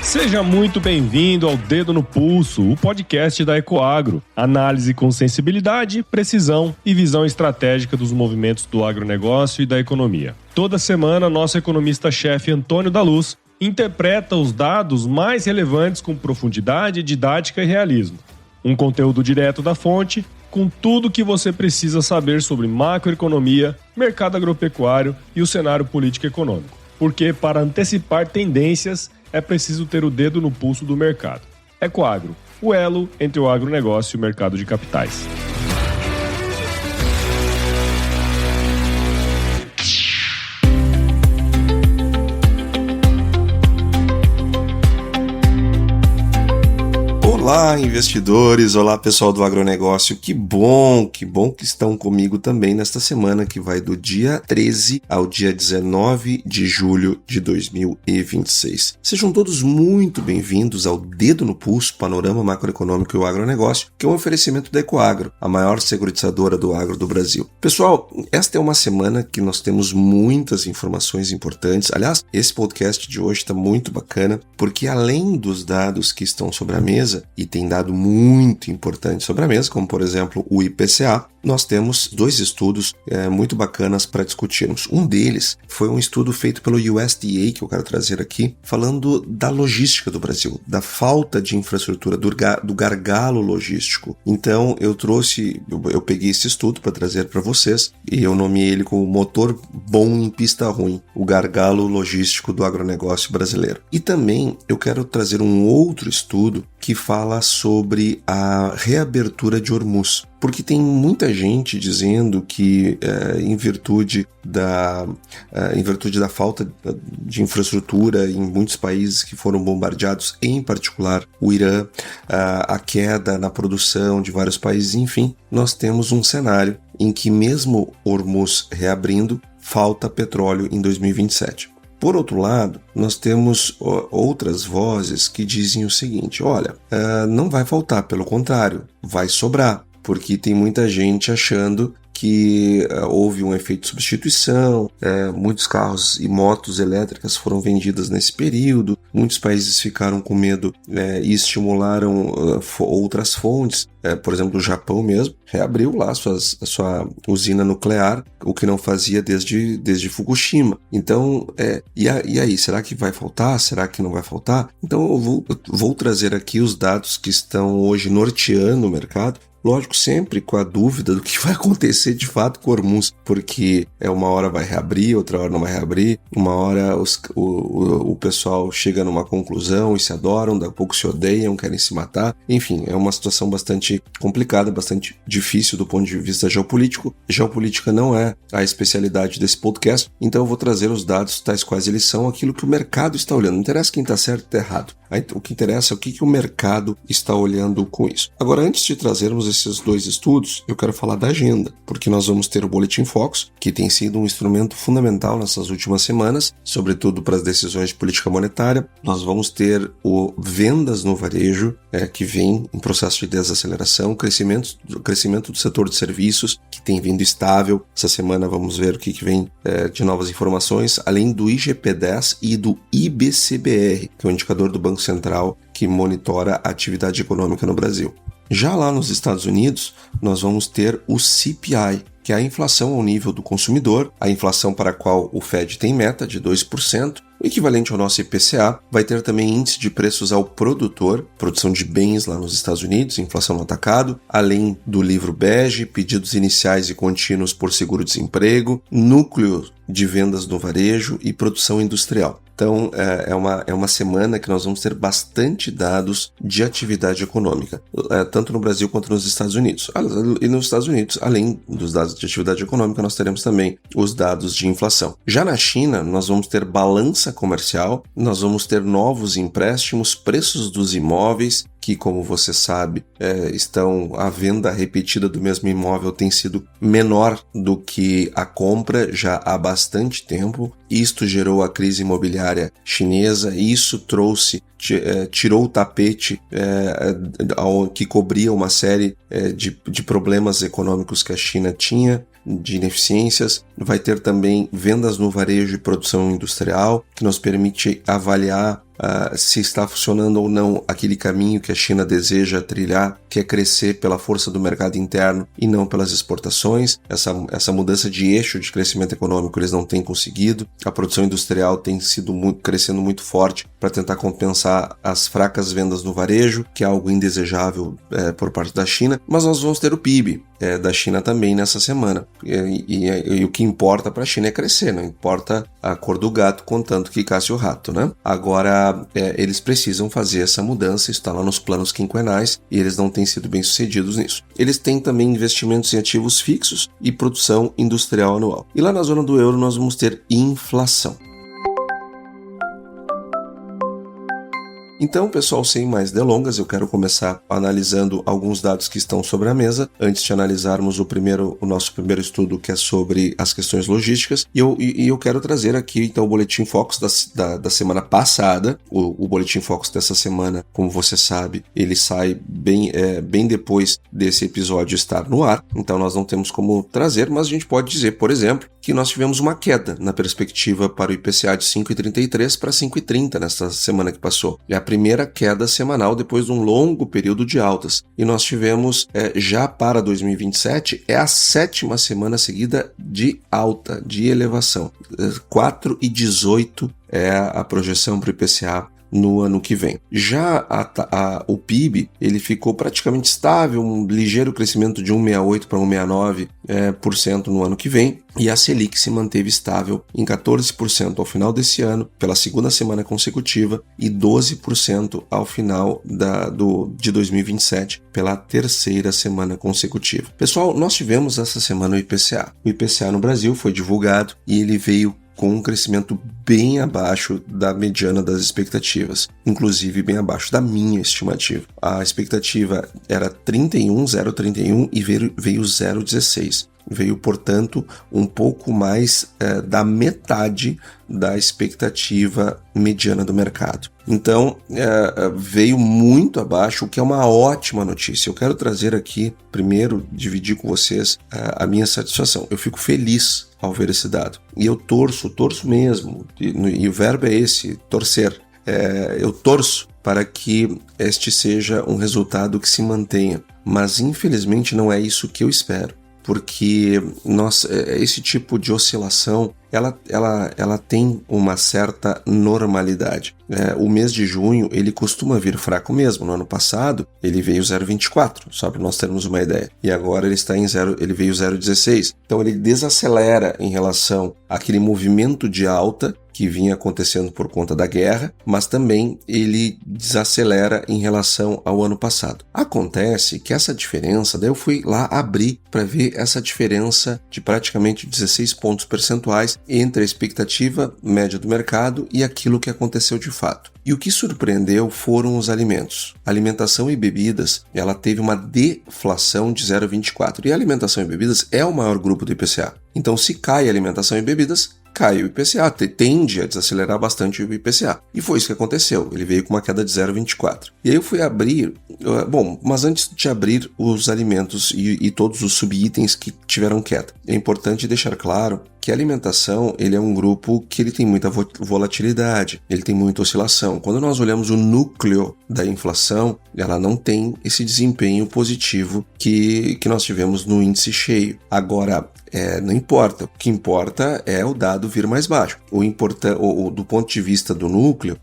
Seja muito bem-vindo ao Dedo no Pulso, o podcast da Ecoagro. Análise com sensibilidade, precisão e visão estratégica dos movimentos do agronegócio e da economia. Toda semana, nosso economista-chefe Antônio da Luz interpreta os dados mais relevantes com profundidade, didática e realismo. Um conteúdo direto da fonte, com tudo o que você precisa saber sobre macroeconomia, mercado agropecuário e o cenário político-econômico. Porque, para antecipar tendências, é preciso ter o dedo no pulso do mercado. Ecoagro, o elo entre o agronegócio e o mercado de capitais. Olá, investidores! Olá, pessoal do agronegócio! Que bom que estão comigo também nesta semana que vai do dia 13 ao dia 19 de julho de 2026. Sejam todos muito bem-vindos ao Dedo no Pulso, Panorama Macroeconômico e o Agronegócio, que é um oferecimento da Ecoagro, a maior seguritizadora do agro do Brasil. Pessoal, esta é uma semana que nós temos muitas informações importantes. Aliás, esse podcast de hoje está muito bacana, porque além dos dados que estão sobre a mesa, e tem dado muito importante sobre a mesa, como por exemplo o IPCA, nós temos dois estudos muito bacanas para discutirmos. Um deles foi um estudo feito pelo USDA, que eu quero trazer aqui, falando da logística do Brasil, da falta de infraestrutura, do gargalo logístico. Então eu peguei esse estudo para trazer para vocês e eu nomeei ele como motor bom em pista ruim, o gargalo logístico do agronegócio brasileiro. E também eu quero trazer um outro estudo que fala sobre a reabertura de Hormuz. Porque tem muita gente dizendo que, em virtude da falta de infraestrutura em muitos países que foram bombardeados, em particular o Irã, a queda na produção de vários países, enfim, nós temos um cenário em que mesmo Hormuz reabrindo, falta petróleo em 2027. Por outro lado, nós temos outras vozes que dizem o seguinte: olha, não vai faltar, pelo contrário, vai sobrar, porque tem muita gente achando que houve um efeito de substituição, muitos carros e motos elétricas foram vendidas nesse período, muitos países ficaram com medo e estimularam outras fontes, por exemplo, o Japão mesmo reabriu lá a sua usina nuclear, o que não fazia desde Fukushima. Então, e aí, será que vai faltar? Será que não vai faltar? Então eu vou trazer aqui os dados que estão hoje norteando o mercado. Lógico, sempre com a dúvida do que vai acontecer de fato com o Hormuz, porque uma hora vai reabrir, outra hora não vai reabrir, uma hora o pessoal chega numa conclusão e se adoram, daqui a pouco se odeiam, querem se matar. Enfim, é uma situação bastante complicada, bastante difícil do ponto de vista geopolítico. Geopolítica não é a especialidade desse podcast, então eu vou trazer os dados tais quais eles são, aquilo que o mercado está olhando. Não interessa quem está certo ou errado. O que interessa é o que o mercado está olhando com isso. Agora, antes de trazermos esses dois estudos, eu quero falar da agenda, porque nós vamos ter o Boletim Focus, que tem sido um instrumento fundamental nessas últimas semanas, sobretudo para as decisões de política monetária. Nós vamos ter o Vendas no Varejo, que vem em processo de desaceleração, crescimento do setor de serviços, que tem vindo estável. Essa semana vamos ver o que vem de novas informações, além do IGP-10 e do IBCBR, que é o indicador do Banco Central que monitora a atividade econômica no Brasil. Já lá nos Estados Unidos, nós vamos ter o CPI, que é a inflação ao nível do consumidor, a inflação para a qual o Fed tem meta de 2%, o equivalente ao nosso IPCA. Vai ter também índice de preços ao produtor, produção de bens lá nos Estados Unidos, inflação no atacado, além do livro bege, pedidos iniciais e contínuos por seguro-desemprego, núcleo de vendas no varejo e produção industrial. Então, é uma semana que nós vamos ter bastante dados de atividade econômica, tanto no Brasil quanto nos Estados Unidos. E nos Estados Unidos, além dos dados de atividade econômica, nós teremos também os dados de inflação. Já na China, nós vamos ter balança comercial, nós vamos ter novos empréstimos, preços dos imóveis, que, como você sabe, a venda repetida do mesmo imóvel tem sido menor do que a compra já há bastante tempo. Isto gerou a crise imobiliária chinesa, isso tirou o tapete que cobria uma série de problemas econômicos que a China tinha, de ineficiências. Vai ter também vendas no varejo e produção industrial, que nos permite avaliar se está funcionando ou não aquele caminho que a China deseja trilhar, que é crescer pela força do mercado interno e não pelas exportações. Essa mudança de eixo de crescimento econômico eles não têm conseguido. A produção industrial tem sido crescendo muito forte para tentar compensar as fracas vendas no varejo, que é algo indesejável por parte da China, mas nós vamos ter o PIB da China também nessa semana. E o que importa para a China é crescer, não importa a cor do gato, contanto que casse o rato, né? Agora, eles precisam fazer essa mudança, isso está lá nos planos quinquenais e eles não têm sido bem sucedidos nisso. Eles têm também investimentos em ativos fixos e produção industrial anual. E lá na zona do euro nós vamos ter inflação. Então, pessoal, sem mais delongas, eu quero começar analisando alguns dados que estão sobre a mesa, antes de analisarmos o nosso primeiro estudo, que é sobre as questões logísticas, e eu quero trazer aqui, então, o Boletim Focus da semana passada. O Boletim Focus dessa semana, como você sabe, ele sai bem depois desse episódio estar no ar, então nós não temos como trazer, mas a gente pode dizer, por exemplo, que nós tivemos uma queda na perspectiva para o IPCA de 5,33 para 5,30 nesta semana que passou. É a primeira queda semanal depois de um longo período de altas. E nós tivemos, já para 2027, a 7ª semana seguida de alta, de elevação. 4,18 é a projeção para o IPCA no ano que vem. Já o PIB ele ficou praticamente estável, um ligeiro crescimento de 1,68 para 1,69% no ano que vem, e a Selic se manteve estável em 14% ao final desse ano, pela segunda semana consecutiva, e 12% ao final de 2027, pela terceira semana consecutiva. Pessoal, nós tivemos essa semana o IPCA. O IPCA no Brasil foi divulgado e ele veio com um crescimento bem abaixo da mediana das expectativas, inclusive bem abaixo da minha estimativa. A expectativa era 0,31 e veio 0,16. Veio, portanto, um pouco mais da metade da expectativa mediana do mercado. Então, veio muito abaixo, o que é uma ótima notícia. Eu quero trazer aqui, primeiro, dividir com vocês a minha satisfação. Eu fico feliz ao ver esse dado. E eu torço mesmo, e o verbo é esse, torcer. Eu torço para que este seja um resultado que se mantenha. Mas, infelizmente, não é isso que eu espero. Porque esse tipo de oscilação ela tem uma certa normalidade. O mês de junho ele costuma vir fraco mesmo. No ano passado ele veio 0,24, só para nós termos uma ideia. E agora ele veio 0,16. Então ele desacelera em relação àquele movimento de alta que vinha acontecendo por conta da guerra, mas também ele desacelera em relação ao ano passado. Acontece que essa diferença, daí eu fui lá abrir para ver essa diferença de praticamente 16 pontos percentuais entre a expectativa média do mercado e aquilo que aconteceu de fato. E o que surpreendeu foram os alimentos. Alimentação e bebidas, ela teve uma deflação de 0,24. E a alimentação e bebidas é o maior grupo do IPCA. Então, se cai a alimentação e bebidas, cai o IPCA, tende a desacelerar bastante o IPCA. E foi isso que aconteceu, ele veio com uma queda de 0,24. E aí eu fui abrir, mas antes de abrir os alimentos e todos os subitens que tiveram queda, é importante deixar claro que a alimentação ele é um grupo que ele tem muita volatilidade, ele tem muita oscilação. Quando nós olhamos o núcleo da inflação, ela não tem esse desempenho positivo que nós tivemos no índice cheio. Agora, não importa. O que importa é o dado vir mais baixo. Do ponto de vista do núcleo,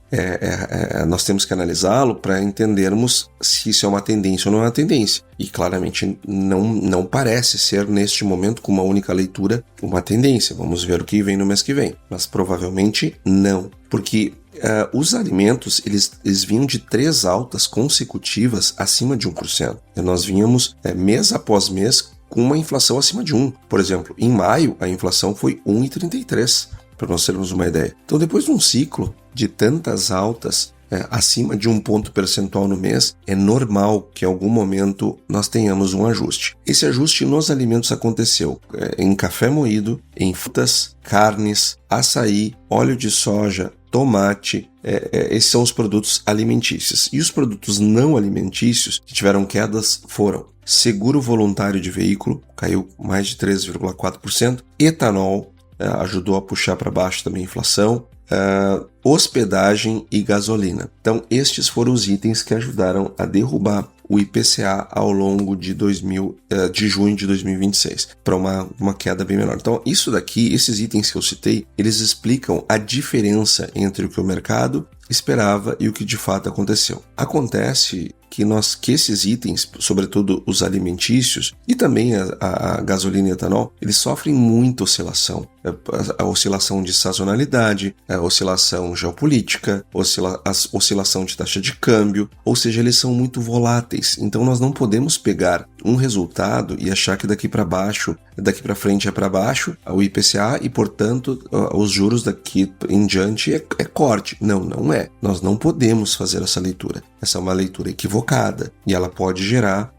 nós temos que analisá-lo para entendermos se isso é uma tendência ou não é uma tendência. E claramente não parece ser, neste momento, com uma única leitura, uma tendência. Vamos ver o que vem no mês que vem. Mas provavelmente não. Porque os alimentos, eles vinham de 3 altas consecutivas acima de 1%. E nós vínhamos mês após mês com uma inflação acima de 1. Por exemplo, em maio, a inflação foi 1,33, para nós termos uma ideia. Então, depois de um ciclo de tantas altas, acima de 1 ponto percentual no mês, é normal que em algum momento nós tenhamos um ajuste. Esse ajuste nos alimentos aconteceu em café moído, em frutas, carnes, açaí, óleo de soja, tomate. Esses são os produtos alimentícios. E os produtos não alimentícios que tiveram quedas foram seguro voluntário de veículo, caiu mais de 3,4%, etanol, ajudou a puxar para baixo também a inflação. Hospedagem e gasolina. Então, estes foram os itens que ajudaram a derrubar o IPCA ao longo de junho de 2026, para uma queda bem menor. Então, isso daqui, esses itens que eu citei, eles explicam a diferença entre o que o mercado esperava e o que de fato aconteceu. Acontece que esses itens, sobretudo os alimentícios e também a gasolina e etanol, eles sofrem muita oscilação. A oscilação de sazonalidade, a oscilação geopolítica, a oscilação de taxa de câmbio, ou seja, eles são muito voláteis. Então nós não podemos pegar um resultado e achar que daqui para frente é para baixo, o IPCA, e portanto os juros daqui em diante é corte. Não é. Nós não podemos fazer essa leitura. Essa é uma leitura equivocada e ela pode gerar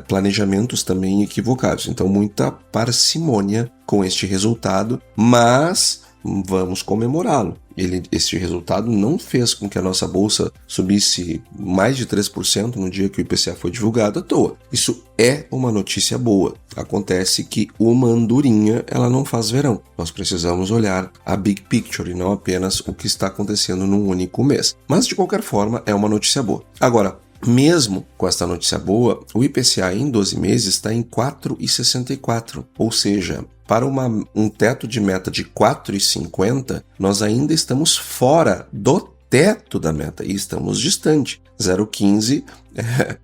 planejamentos também equivocados. Então, muita parcimônia com este resultado, mas vamos comemorá-lo. Este resultado não fez com que a nossa bolsa subisse mais de 3% no dia que o IPCA foi divulgado à toa. Isso é uma notícia boa. Acontece que uma andorinha, ela não faz verão. Nós precisamos olhar a big picture e não apenas o que está acontecendo num único mês. Mas, de qualquer forma, é uma notícia boa. Agora, mesmo com esta notícia boa, o IPCA em 12 meses está em 4,64, ou seja, para um teto de meta de 4,50, nós ainda estamos fora do teto da meta e estamos distante. 0,15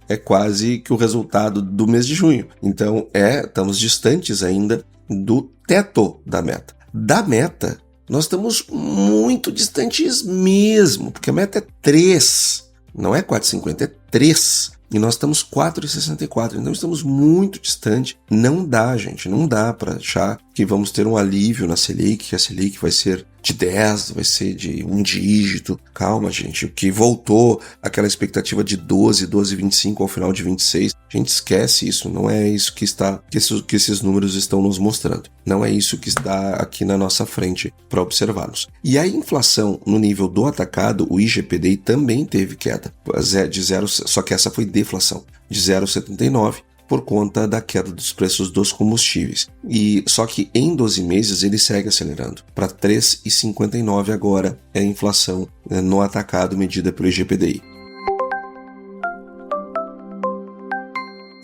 é quase que o resultado do mês de junho. Então, estamos distantes ainda do teto da meta. Da meta, nós estamos muito distantes mesmo, porque a meta é 3, não é 4,50, é 3. E nós estamos 4,64, então estamos muito distante. Não dá, gente, não dá para achar que vamos ter um alívio na Selic, que a Selic vai ser de 10, vai ser de um dígito. Calma, gente, o que voltou, aquela expectativa de 12,25 ao final de 26, a gente esquece isso, não é isso que esses números estão nos mostrando. Não é isso que está aqui na nossa frente para observarmos. E a inflação no nível do atacado, o IGPDI também teve queda, de 0, só que essa foi deflação, de 0,79, por conta da queda dos preços dos combustíveis. Só que em 12 meses ele segue acelerando. Para 3,59 agora é a inflação no atacado medida pelo IGPDI.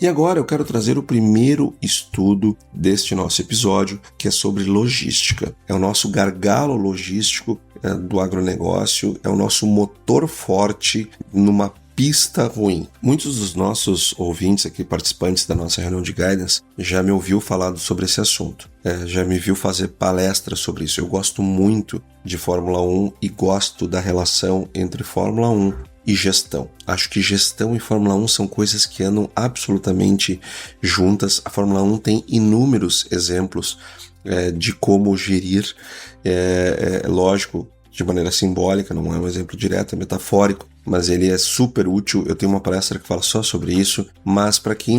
E agora eu quero trazer o primeiro estudo deste nosso episódio, que é sobre logística. É o nosso gargalo logístico do agronegócio, é o nosso motor forte numa pista ruim. Muitos dos nossos ouvintes aqui, participantes da nossa reunião de guidance, já me ouviu falar sobre esse assunto. Já me viu fazer palestras sobre isso. Eu gosto muito de Fórmula 1 e gosto da relação entre Fórmula 1 e gestão. Acho que gestão e Fórmula 1 são coisas que andam absolutamente juntas. A Fórmula 1 tem inúmeros exemplos de como gerir, lógico, de maneira simbólica, não é um exemplo direto, é metafórico, mas ele é super útil. Eu tenho uma palestra que fala só sobre isso, mas para quem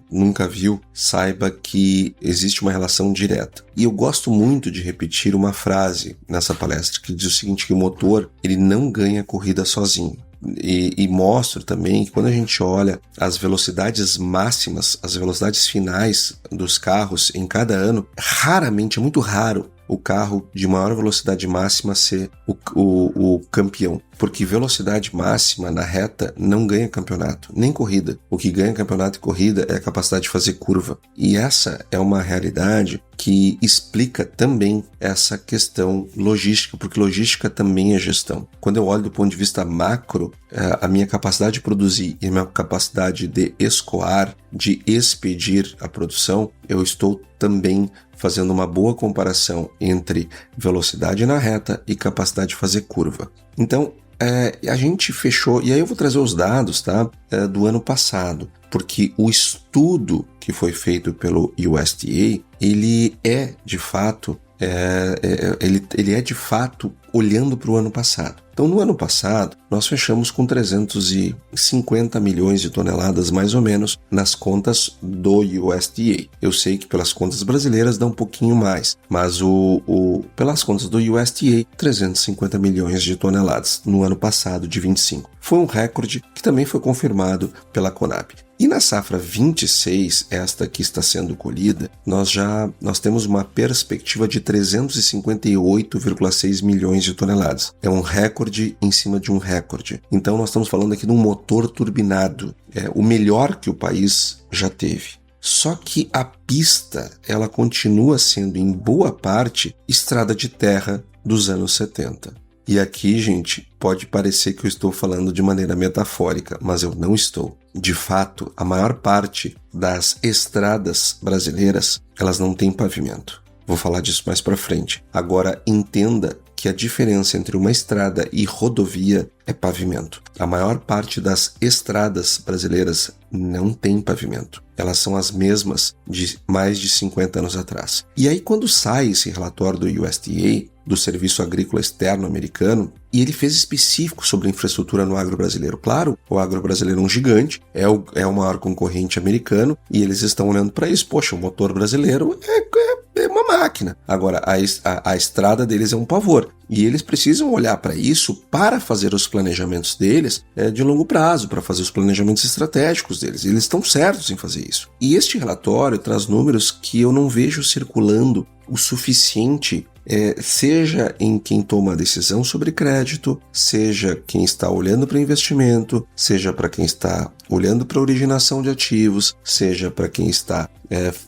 nunca viu, saiba que existe uma relação direta. E eu gosto muito de repetir uma frase nessa palestra que diz o seguinte, que o motor ele não ganha corrida sozinho. E mostro também que quando a gente olha as velocidades máximas, as velocidades finais dos carros em cada ano, raramente, é muito raro o carro de maior velocidade máxima ser o campeão. Porque velocidade máxima na reta não ganha campeonato, nem corrida. O que ganha campeonato e corrida é a capacidade de fazer curva. E essa é uma realidade que explica também essa questão logística, porque logística também é gestão. Quando eu olho do ponto de vista macro, a minha capacidade de produzir e a minha capacidade de escoar, de expedir a produção, eu estou também fazendo uma boa comparação entre velocidade na reta e capacidade de fazer curva. Então, a gente fechou, e aí eu vou trazer os dados do ano passado, porque o estudo que foi feito pelo USDA, ele é de fato olhando para o ano passado. Então, no ano passado, nós fechamos com 350 milhões de toneladas, mais ou menos, nas contas do USDA. Eu sei que pelas contas brasileiras dá um pouquinho mais, mas pelas contas do USDA, 350 milhões de toneladas no ano passado, de 25. Foi um recorde que também foi confirmado pela Conab. E na safra 26, esta que está sendo colhida, nós temos uma perspectiva de 358,6 milhões de toneladas. É um recorde em cima de um recorde. Então nós estamos falando aqui de um motor turbinado, o melhor que o país já teve. Só que a pista, ela continua sendo em boa parte estrada de terra dos anos 70. E aqui, gente, pode parecer que eu estou falando de maneira metafórica, mas eu não estou. De fato, a maior parte das estradas brasileiras, elas não têm pavimento. Vou falar disso mais pra frente. Agora, entenda que a diferença entre uma estrada e rodovia é pavimento. A maior parte das estradas brasileiras não tem pavimento. Elas são as mesmas de mais de 50 anos atrás. E aí, quando sai esse relatório do USDA, do Serviço Agrícola Externo Americano, e ele fez específico sobre a infraestrutura no agro brasileiro. Claro, o agro brasileiro é um gigante, é o maior concorrente americano, e eles estão olhando para isso. Poxa, o motor brasileiro é uma máquina. Agora, a estrada deles é um pavor. E eles precisam olhar para isso para fazer os planejamentos deles de longo prazo, para fazer os planejamentos estratégicos deles. Eles estão certos em fazer isso. E este relatório traz números que eu não vejo circulando o suficiente, seja em quem toma a decisão sobre crédito, seja quem está olhando para investimento, seja para quem está olhando para a originação de ativos, seja para quem está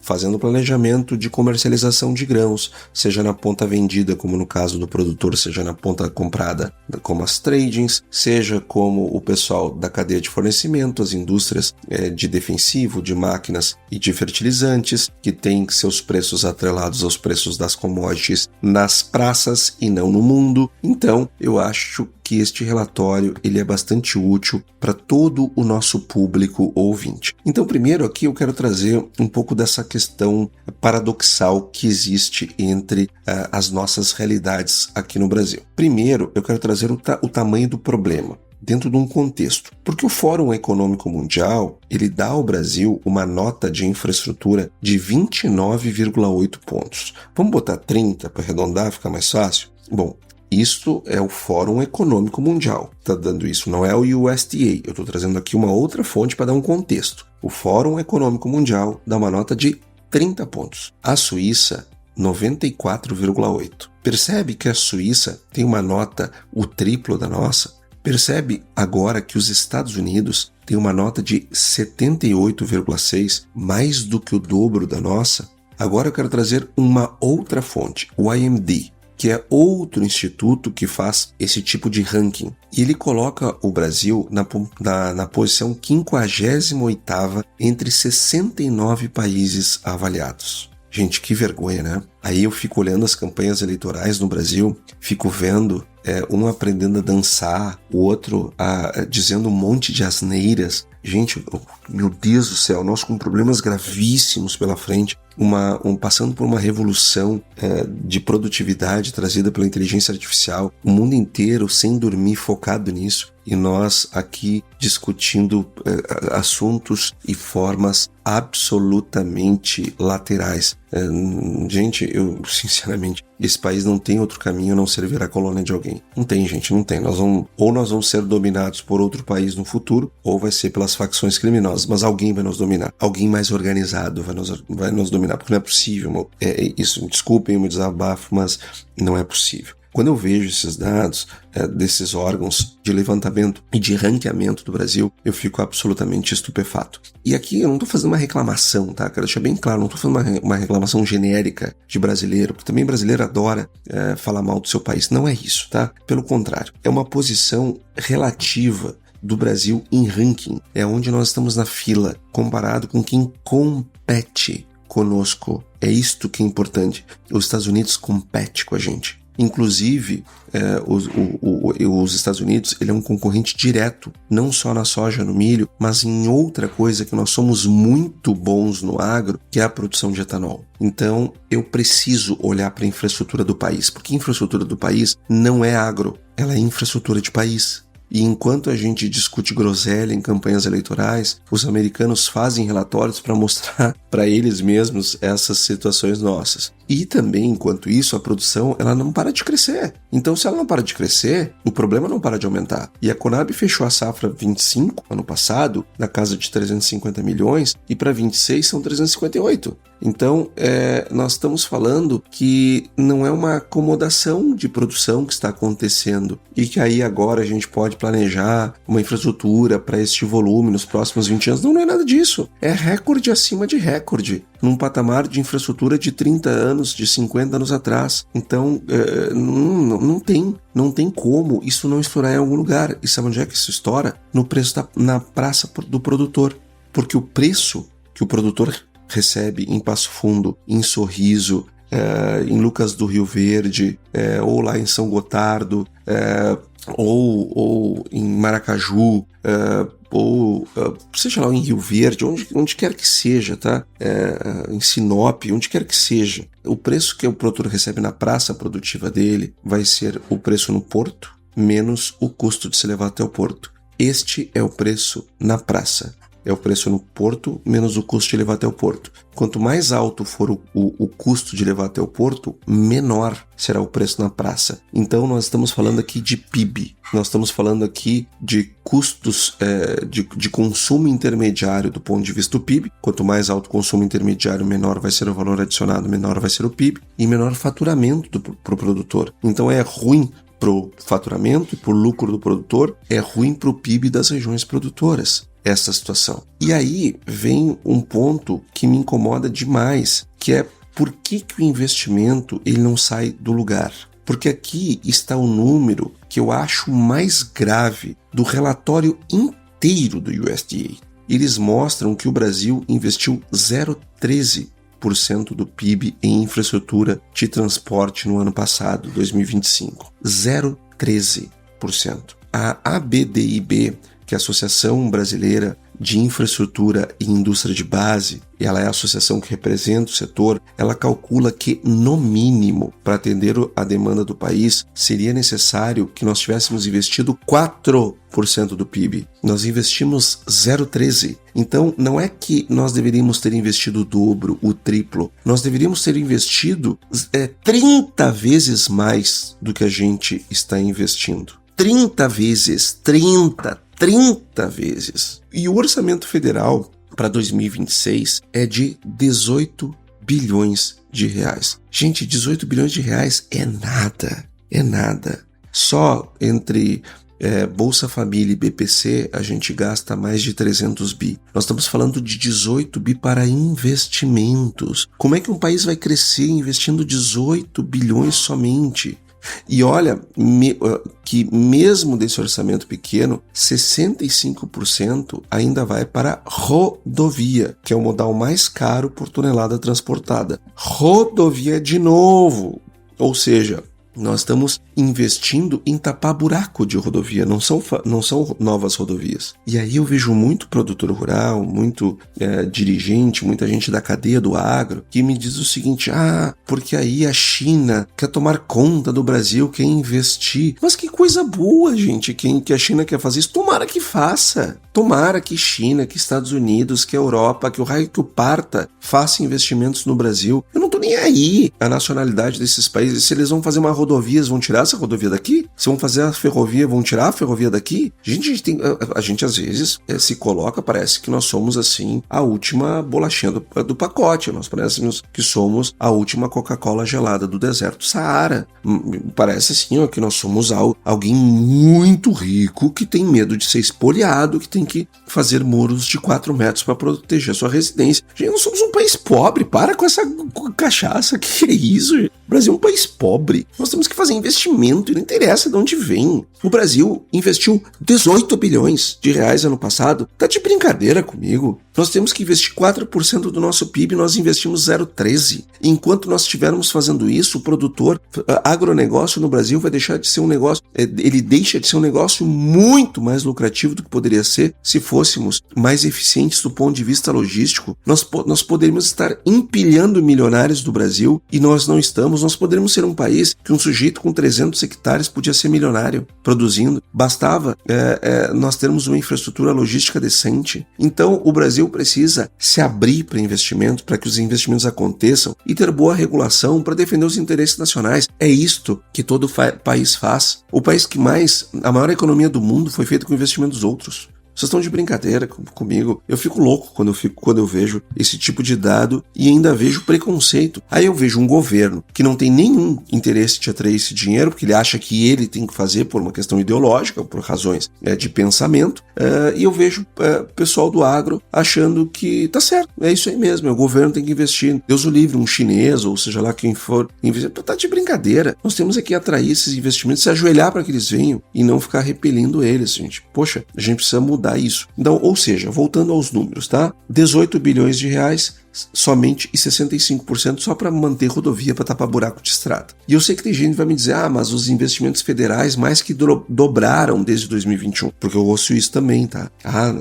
fazendo planejamento de comercialização de grãos, seja na ponta vendida, como no caso do produtor, seja na ponta comprada, como as tradings, seja como o pessoal da cadeia de fornecimento, as indústrias de defensivo, de máquinas e de fertilizantes, que têm seus preços atrelados aos preços das commodities nas praças e não no mundo. Então, eu acho que este relatório ele é bastante útil para todo o nosso público ouvinte. Então, primeiro aqui eu quero trazer um pouco dessa questão paradoxal que existe entre as nossas realidades aqui no Brasil. Primeiro, eu quero trazer o tamanho do problema dentro de um contexto, porque o Fórum Econômico Mundial ele dá ao Brasil uma nota de infraestrutura de 29,8 pontos. Vamos botar 30 para arredondar, ficar mais fácil? Bom, isto é o Fórum Econômico Mundial, está dando isso, não é o USDA. Eu estou trazendo aqui uma outra fonte para dar um contexto. O Fórum Econômico Mundial dá uma nota de 30 pontos. A Suíça, 94,8. Percebe que a Suíça tem uma nota o triplo da nossa? Percebe agora que os Estados Unidos têm uma nota de 78,6, mais do que o dobro da nossa? Agora eu quero trazer uma outra fonte, o IMD, que é outro instituto que faz esse tipo de ranking. E ele coloca o Brasil na posição 58ª entre 69 países avaliados. Gente, que vergonha, né? Aí eu fico olhando as campanhas eleitorais no Brasil, fico vendo um aprendendo a dançar, o outro dizendo um monte de asneiras. Gente, meu Deus do céu, nós com problemas gravíssimos pela frente, passando por uma revolução de produtividade trazida pela inteligência artificial, o mundo inteiro sem dormir focado nisso, e nós aqui discutindo assuntos e formas absolutamente laterais. Gente, eu sinceramente, esse país não tem outro caminho a não ser virar colônia de alguém. Não tem, gente, não tem. Nós vamos ser dominados por outro país no futuro, ou vai ser pelas facções criminosas, mas alguém vai nos dominar. Alguém mais organizado vai nos dominar, porque não é possível. Isso, desculpem o meu desabafo, mas não é possível. Quando eu vejo esses dados desses órgãos de levantamento e de ranqueamento do Brasil, eu fico absolutamente estupefato. E aqui eu não estou fazendo uma reclamação, tá? Quero deixar bem claro, não estou fazendo uma reclamação genérica de brasileiro, porque também brasileiro adora falar mal do seu país. Não é isso, tá? Pelo contrário, é uma posição relativa do Brasil em ranking. É onde nós estamos na fila, comparado com quem compete conosco. É isto que é importante. Os Estados Unidos competem com a gente. Inclusive, os Estados Unidos ele é um concorrente direto, não só na soja, no milho, mas em outra coisa que nós somos muito bons no agro, que é a produção de etanol. Então, eu preciso olhar para a infraestrutura do país, porque a infraestrutura do país não é agro, ela é infraestrutura de país. E enquanto a gente discute groselha em campanhas eleitorais, os americanos fazem relatórios para mostrar para eles mesmos essas situações nossas. E também, enquanto isso, a produção ela não para de crescer. Então, se ela não para de crescer, o problema não para de aumentar. E a Conab fechou a safra 25, ano passado, na casa de 350 milhões, e para 26 são 358. Então, nós estamos falando que não é uma acomodação de produção que está acontecendo e que aí agora a gente pode planejar uma infraestrutura para este volume nos próximos 20 anos. Não, não é nada disso. É recorde acima de recorde, num patamar de infraestrutura de 30 anos, de 50 anos atrás. Então, não tem como isso não estourar em algum lugar. E sabe onde é que isso estoura? No preço na praça do produtor. Porque o preço que o produtor recebe em Passo Fundo, em Sorriso, em Lucas do Rio Verde, ou lá em São Gotardo, ou em Maracaju, ou seja lá em Rio Verde, onde quer que seja, tá? Em Sinop, onde quer que seja, o preço que o produtor recebe na praça produtiva dele vai ser o preço no porto menos o custo de se levar até o porto. Este é o preço na praça. É o preço no porto menos o custo de levar até o porto. Quanto mais alto for o custo de levar até o porto, menor será o preço na praça. Então nós estamos falando aqui de PIB. Nós estamos falando aqui de custos de consumo intermediário do ponto de vista do PIB. Quanto mais alto o consumo intermediário, menor vai ser o valor adicionado, menor vai ser o PIB e menor faturamento para o produtor. Então é ruim para o faturamento e para o lucro do produtor, é ruim para o PIB das regiões produtoras essa situação. E aí vem um ponto que me incomoda demais, que é por que o investimento ele não sai do lugar? Porque aqui está o número que eu acho mais grave do relatório inteiro do USDA. Eles mostram que o Brasil investiu 0,13% do PIB em infraestrutura de transporte no ano passado, 2025. 0,13%. A ABDIB, que é a Associação Brasileira de Infraestrutura e Indústria de Base, ela é a associação que representa o setor, ela calcula que, no mínimo, para atender a demanda do país, seria necessário que nós tivéssemos investido 4% do PIB. Nós investimos 0,13%. Então, não é que nós deveríamos ter investido o dobro, o triplo. Nós deveríamos ter investido 30 vezes mais do que a gente está investindo. 30 vezes. E o orçamento federal para 2026 é de 18 bilhões de reais. Gente, 18 bilhões de reais é nada. Só entre Bolsa Família e BPC a gente gasta mais de 300 bi. Nós estamos falando de 18 bi para investimentos. Como é que um país vai crescer investindo 18 bilhões somente? E olha que mesmo desse orçamento pequeno, 65% ainda vai para rodovia, que é o modal mais caro por tonelada transportada. Rodovia de novo, ou seja, nós estamos investindo em tapar buraco de rodovia, não são novas rodovias. E aí eu vejo muito produtor rural, muito dirigente, muita gente da cadeia do agro, que me diz o seguinte, porque aí a China quer tomar conta do Brasil, quer investir. Mas que coisa boa, gente, que a China quer fazer isso. Tomara que faça. Tomara que China, que Estados Unidos, que Europa, que o raio que o parta, faça investimentos no Brasil. Eu não tô nem aí a nacionalidade desses países. Se eles vão fazer uma rodovia, vão tirar essa rodovia daqui? Se vão fazer a ferrovia, vão tirar a ferrovia daqui? A gente às vezes se coloca, parece que nós somos assim a última bolachinha do pacote. Nós parecemos que somos a última Coca-Cola gelada do deserto Saara. Parece assim que nós somos alguém muito rico que tem medo de ser espoliado, que tem que fazer muros de 4 metros para proteger a sua residência. Gente, nós somos um país pobre. Para com essa cachaça. Que é isso, gente? O Brasil é um país pobre. Nós temos que fazer investimento e não interessa de onde vem. O Brasil investiu 18 bilhões de reais ano passado. Tá de brincadeira comigo? Nós temos que investir 4% do nosso PIB, nós investimos 0,13%. Enquanto nós estivermos fazendo isso, o produtor agronegócio no Brasil vai deixar de ser um negócio ele deixa de ser um negócio muito mais lucrativo do que poderia ser se fôssemos mais eficientes do ponto de vista logístico. Nós poderíamos estar empilhando milionários do Brasil e nós não estamos. Nós poderíamos ser um país que um sujeito com 300 hectares podia ser milionário produzindo. Bastava nós termos uma infraestrutura logística decente. Então o Brasil precisa se abrir para investimento, para que os investimentos aconteçam e ter boa regulação para defender os interesses nacionais. É isto que todo país faz. O país a maior economia do mundo foi feito com investimento dos outros. Vocês estão de brincadeira comigo? Eu fico louco quando eu vejo esse tipo de dado e ainda vejo preconceito. Aí eu vejo um governo que não tem nenhum interesse de atrair esse dinheiro, porque ele acha que ele tem que fazer por uma questão ideológica, por razões de pensamento, e eu vejo pessoal do agro achando que tá certo, é isso aí mesmo, o governo tem que investir. Deus o livre, um chinês, ou seja lá quem for, investir. Tá de brincadeira. Nós temos aqui atrair esses investimentos, se ajoelhar para que eles venham e não ficar repelindo eles, gente. Poxa, a gente precisa mudar isso. Então, ou seja, voltando aos números, tá? 18 bilhões de reais somente e 65% só para manter rodovia, para tapar buraco de estrada. E eu sei que tem gente que vai me dizer, mas os investimentos federais mais que dobraram desde 2021, porque eu ouço isso também, tá?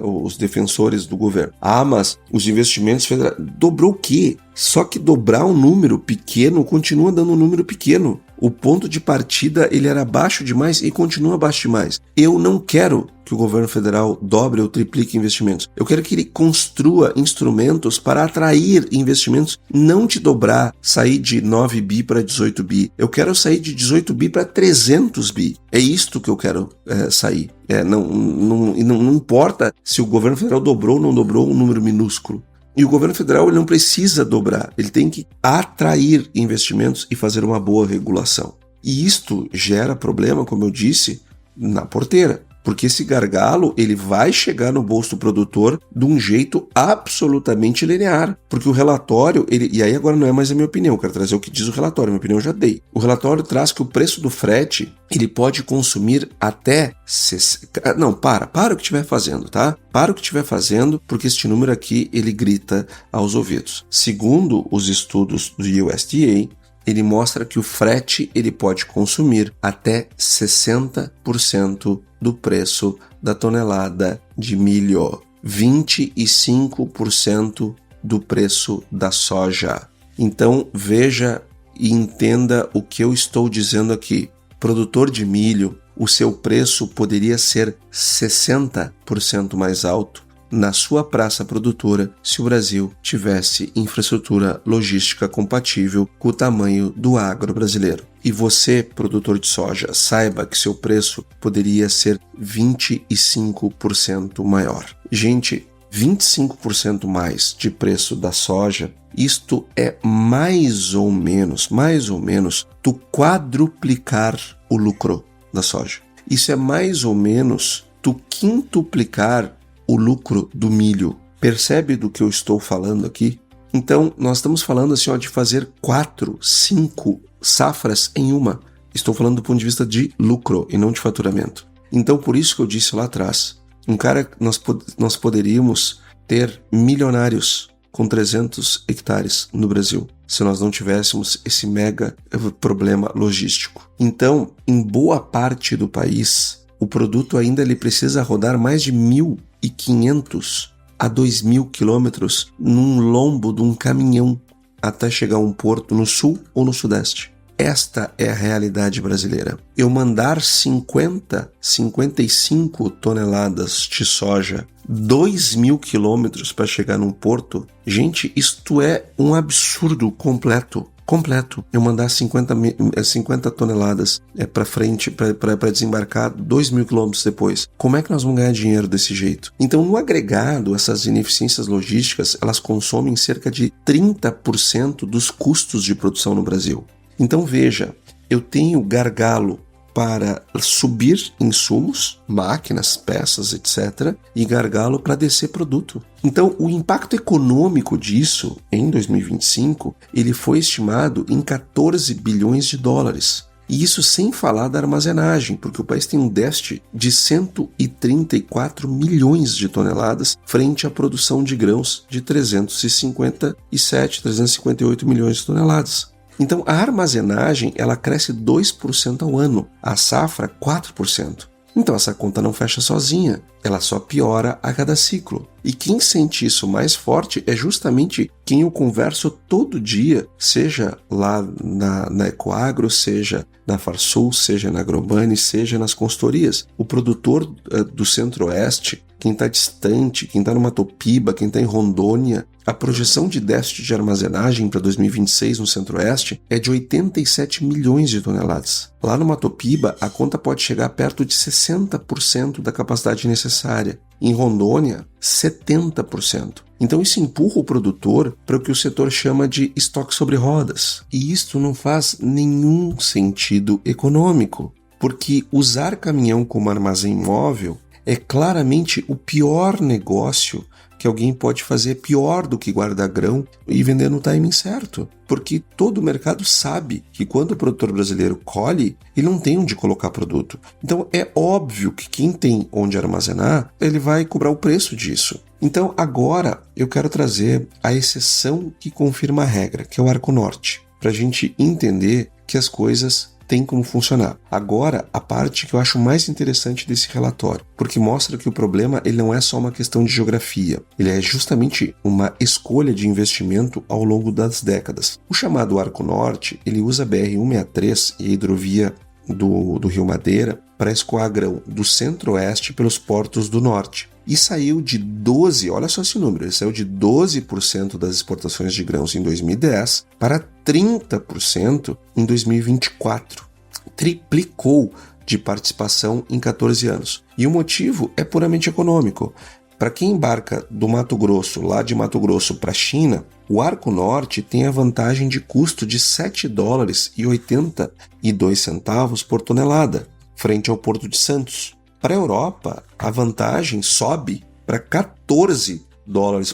Os defensores do governo. Mas os investimentos federais... Dobrou o quê? Só que dobrar um número pequeno continua dando um número pequeno. O ponto de partida ele era baixo demais e continua baixo demais. Eu não quero que o governo federal dobre ou triplique investimentos. Eu quero que ele construa instrumentos para atrair investimentos, não te dobrar, sair de 9 bi para 18 bi. Eu quero sair de 18 bi para 300 bi. É isto que eu quero sair. Não importa se o governo federal dobrou ou não dobrou um número minúsculo. E o governo federal ele não precisa dobrar, ele tem que atrair investimentos e fazer uma boa regulação. E isto gera problema, como eu disse, na porteira. Porque esse gargalo ele vai chegar no bolso do produtor de um jeito absolutamente linear. Porque o relatório, e aí agora não é mais a minha opinião, eu quero trazer o que diz o relatório, minha opinião eu já dei. O relatório traz que o preço do frete ele pode consumir até... Não, para o que estiver fazendo, tá? Para o que estiver fazendo, porque este número aqui ele grita aos ouvidos. Segundo os estudos do USDA, ele mostra que o frete ele pode consumir até 60% do preço da tonelada de milho, 25% do preço da soja. Então veja e entenda o que eu estou dizendo aqui. Produtor de milho, o seu preço poderia ser 60% mais alto na sua praça produtora se o Brasil tivesse infraestrutura logística compatível com o tamanho do agro brasileiro. E você, produtor de soja, saiba que seu preço poderia ser 25% maior. Gente, 25% mais de preço da soja, isto é mais ou menos, tu quadruplicar o lucro da soja. Isso é mais ou menos tu quintuplicar o lucro do milho. Percebe do que eu estou falando aqui? Então, nós estamos falando assim, de fazer 4, 5 safras em uma. Estou falando do ponto de vista de lucro e não de faturamento. Então, por isso que eu disse lá atrás, nós poderíamos ter milionários com 300 hectares no Brasil, se nós não tivéssemos esse mega problema logístico. Então, em boa parte do país, o produto ainda ele precisa rodar mais de 1.500 a 2.000 quilômetros num lombo de um caminhão até chegar a um porto no sul ou no sudeste. Esta é a realidade brasileira. Eu mandar 55 toneladas de soja 2.000 quilômetros para chegar num porto, gente, isto é um absurdo completo. Eu mandar 50 toneladas para frente, para desembarcar 2.000 quilômetros depois. Como é que nós vamos ganhar dinheiro desse jeito? Então, no agregado, essas ineficiências logísticas, elas consomem cerca de 30% dos custos de produção no Brasil. Então, veja, eu tenho gargalo para subir insumos, máquinas, peças, etc., e gargalo para descer produto. Então, o impacto econômico disso, em 2025, ele foi estimado em 14 bilhões de dólares. E isso sem falar da armazenagem, porque o país tem um déficit de 134 milhões de toneladas frente à produção de grãos de 358 milhões de toneladas. Então, a armazenagem, ela cresce 2% ao ano, a safra 4%. Então, essa conta não fecha sozinha, ela só piora a cada ciclo. E quem sente isso mais forte é justamente quem eu converso todo dia, seja lá na Ecoagro, seja na Farsul, seja na Agrobani, seja nas consultorias. O produtor do Centro-Oeste, quem está distante, quem está no Matopiba, quem está em Rondônia, a projeção de déficit de armazenagem para 2026 no Centro-Oeste é de 87 milhões de toneladas. Lá no Matopiba, a conta pode chegar perto de 60% da capacidade necessária. Em Rondônia, 70%. Então isso empurra o produtor para o que o setor chama de estoque sobre rodas. E isto não faz nenhum sentido econômico, porque usar caminhão como armazém móvel é claramente o pior negócio que alguém pode fazer, pior do que guardar grão e vender no timing certo. Porque todo o mercado sabe que quando o produtor brasileiro colhe, ele não tem onde colocar produto. Então é óbvio que quem tem onde armazenar, ele vai cobrar o preço disso. Então agora eu quero trazer a exceção que confirma a regra, que é o Arco Norte, para a gente entender que as coisas tem como funcionar. Agora, a parte que eu acho mais interessante desse relatório, porque mostra que o problema ele não é só uma questão de geografia, ele é justamente uma escolha de investimento ao longo das décadas. O chamado Arco Norte, ele usa a BR-163 e a hidrovia do Rio Madeira para escoar grão do Centro-Oeste pelos portos do Norte. E saiu de 12%, olha só esse número, ele saiu de 12% das exportações de grãos em 2010 para 30% em 2024. Triplicou de participação em 14 anos. E o motivo é puramente econômico. Para quem embarca do Mato Grosso, lá de Mato Grosso para a China, o Arco Norte tem a vantagem de custo de $7,82 por tonelada, frente ao Porto de Santos. Para a Europa, a vantagem sobe para $14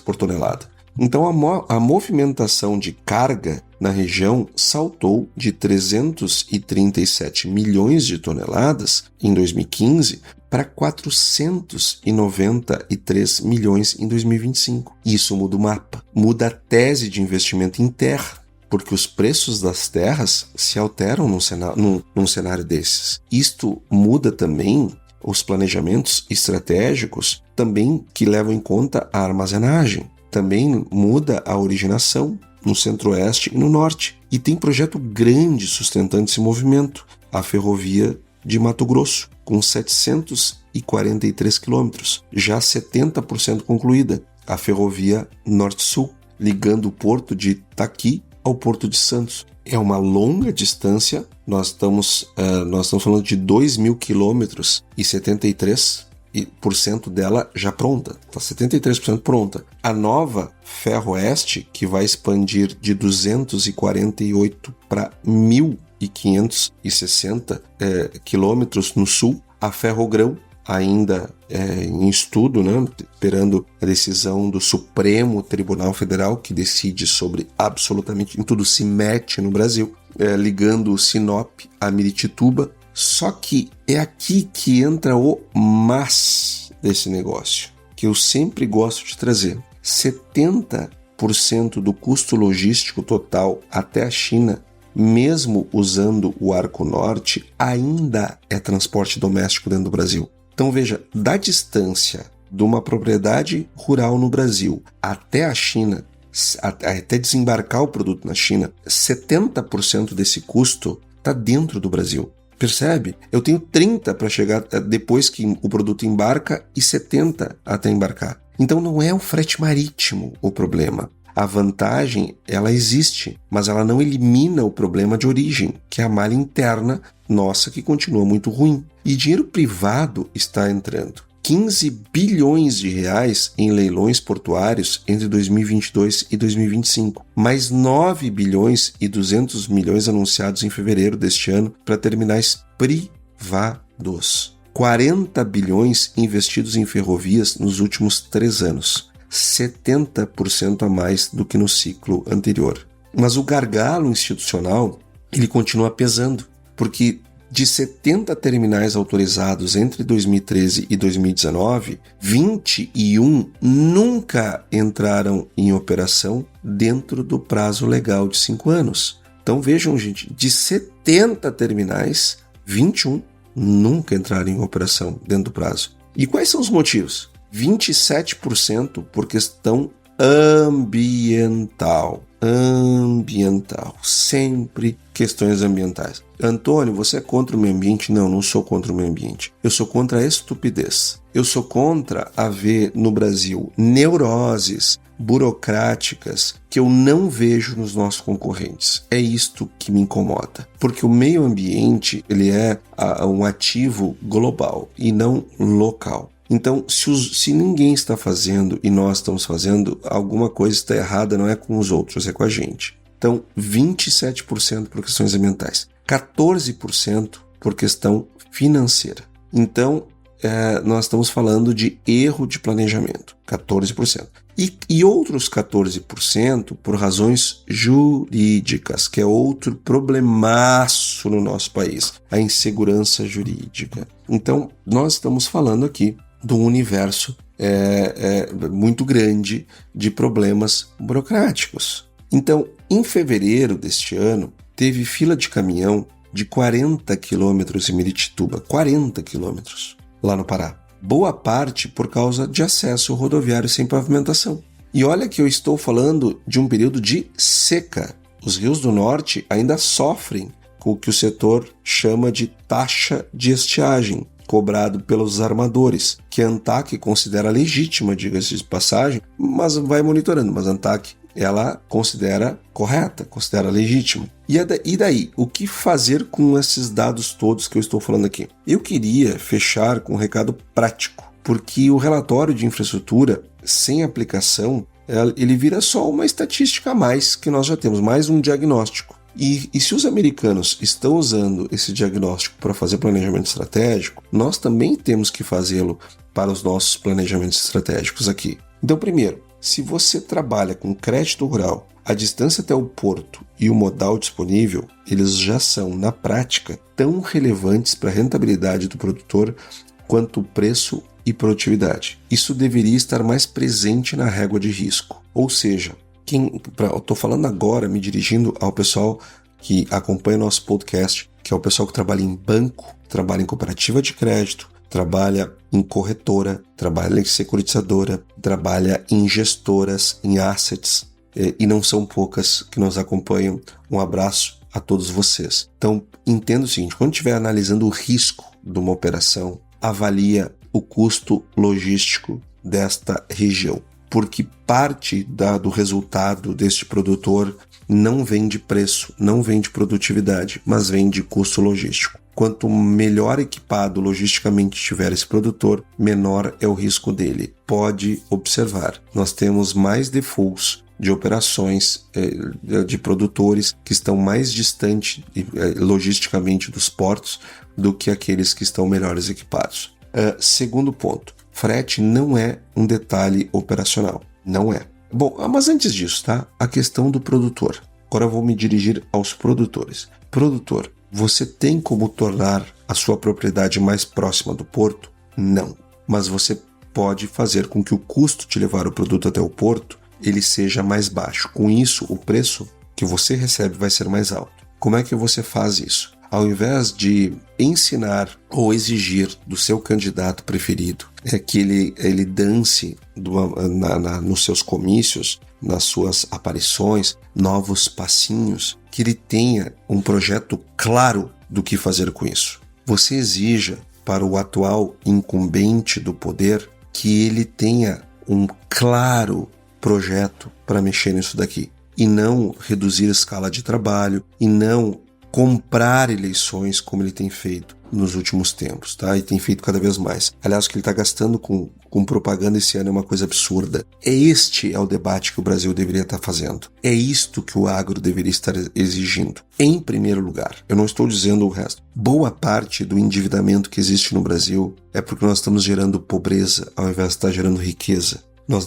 por tonelada. Então, a movimentação de carga na região saltou de 337 milhões de toneladas em 2015 para 493 milhões em 2025. Isso muda o mapa, muda a tese de investimento em terra, porque os preços das terras se alteram num cenário desses. Isto muda também os planejamentos estratégicos, também que levam em conta a armazenagem. Também muda a originação no Centro-Oeste e no Norte. E tem projeto grande sustentando esse movimento. A ferrovia de Mato Grosso, com 743 quilômetros, já 70% concluída. A ferrovia Norte-Sul, ligando o porto de Itaqui ao porto de Santos. É uma longa distância, nós estamos falando de 2.000 quilômetros e 73% dela já pronta, está 73% pronta. A nova Ferroeste, que vai expandir de 248 para 1.560 quilômetros no sul. A Ferrogrão, ainda em estudo, né? Esperando a decisão do Supremo Tribunal Federal, que decide sobre absolutamente tudo, se mete no Brasil, ligando o Sinop a Miritituba. Só que é aqui que entra o mas desse negócio, que eu sempre gosto de trazer. 70% do custo logístico total até a China, mesmo usando o Arco Norte, ainda é transporte doméstico dentro do Brasil. Então veja, da distância de uma propriedade rural no Brasil até a China, até desembarcar o produto na China, 70% desse custo está dentro do Brasil. Percebe? Eu tenho 30 para chegar depois que o produto embarca e 70 até embarcar. Então não é o frete marítimo o problema. A vantagem, ela existe, mas ela não elimina o problema de origem, que é a malha interna nossa, que continua muito ruim. E dinheiro privado está entrando. 15 bilhões de reais em leilões portuários entre 2022 e 2025, mais 9 bilhões e 200 milhões anunciados em fevereiro deste ano para terminais privados. 40 bilhões investidos em ferrovias nos últimos 3 anos. 70% a mais do que no ciclo anterior. Mas o gargalo institucional, ele continua pesando, porque de 70 terminais autorizados entre 2013 e 2019, 21 nunca entraram em operação dentro do prazo legal de 5 anos. Então vejam, gente, de 70 terminais, 21 nunca entraram em operação dentro do prazo. E quais são os motivos? 27% por questão ambiental. Sempre questões ambientais. Antônio, você é contra o meio ambiente? Não, não sou contra o meio ambiente. Eu sou contra a estupidez. Eu sou contra haver no Brasil neuroses burocráticas que eu não vejo nos nossos concorrentes. É isto que me incomoda. Porque o meio ambiente, ele é um ativo global e não local. Então, se ninguém está fazendo e nós estamos fazendo, alguma coisa está errada, não é com os outros, é com a gente. Então, 27% por questões ambientais, 14% por questão financeira. Então, nós estamos falando de erro de planejamento, 14%. E outros 14% por razões jurídicas, que é outro problemaço no nosso país, a insegurança jurídica. Então, nós estamos falando aqui de um universo muito grande de problemas burocráticos. Então, em fevereiro deste ano, teve fila de caminhão de 40 quilômetros em Miritituba, 40 quilômetros lá no Pará. Boa parte por causa de acesso rodoviário sem pavimentação. E olha que eu estou falando de um período de seca. Os rios do norte ainda sofrem com o que o setor chama de taxa de estiagem, cobrado pelos armadores, que a ANTAQ considera legítima, diga-se de passagem, mas vai monitorando. Mas a ANTAQ, ela considera correta, considera legítima. E daí? O que fazer com esses dados todos que eu estou falando aqui? Eu queria fechar com um recado prático, porque o relatório de infraestrutura, sem aplicação, ele vira só uma estatística a mais que nós já temos, mais um diagnóstico. E se os americanos estão usando esse diagnóstico para fazer planejamento estratégico, nós também temos que fazê-lo para os nossos planejamentos estratégicos aqui. Então, primeiro, se você trabalha com crédito rural, a distância até o porto e o modal disponível, eles já são, na prática, tão relevantes para a rentabilidade do produtor quanto o preço e produtividade. Isso deveria estar mais presente na régua de risco. Ou seja, eu estou falando agora, me dirigindo ao pessoal que acompanha nosso podcast, que é o pessoal que trabalha em banco, trabalha em cooperativa de crédito, trabalha em corretora, trabalha em securitizadora, trabalha em gestoras, em assets, e não são poucas que nos acompanham. Um abraço a todos vocês. Então, entenda o seguinte, quando estiver analisando o risco de uma operação, avalia o custo logístico desta região, porque parte do resultado deste produtor não vem de preço, não vem de produtividade, mas vem de custo logístico. Quanto melhor equipado logisticamente estiver esse produtor, menor é o risco dele. Pode observar, nós temos mais defaults de operações de produtores que estão mais distantes logisticamente dos portos do que aqueles que estão melhores equipados. Segundo ponto, frete não é um detalhe operacional, não é. Bom, mas antes disso, tá? A questão do produtor. Agora eu vou me dirigir aos produtores. Produtor, você tem como tornar a sua propriedade mais próxima do porto? Não. Mas você pode fazer com que o custo de levar o produto até o porto ele seja mais baixo. Com isso, o preço que você recebe vai ser mais alto. Como é que você faz isso? Ao invés de ensinar ou exigir do seu candidato preferido que ele dance nos seus comícios, nas suas aparições, novos passinhos, que ele tenha um projeto claro do que fazer com isso. Você exija para o atual incumbente do poder que ele tenha um claro projeto para mexer nisso daqui e não reduzir a escala de trabalho e não comprar eleições como ele tem feito nos últimos tempos, tá? E tem feito cada vez mais. Aliás, o que ele está gastando com propaganda esse ano é uma coisa absurda. Este é o debate que o Brasil deveria estar fazendo. É isto que o agro deveria estar exigindo. Em primeiro lugar, eu não estou dizendo o resto. Boa parte do endividamento que existe no Brasil é porque nós estamos gerando pobreza ao invés de estar gerando riqueza.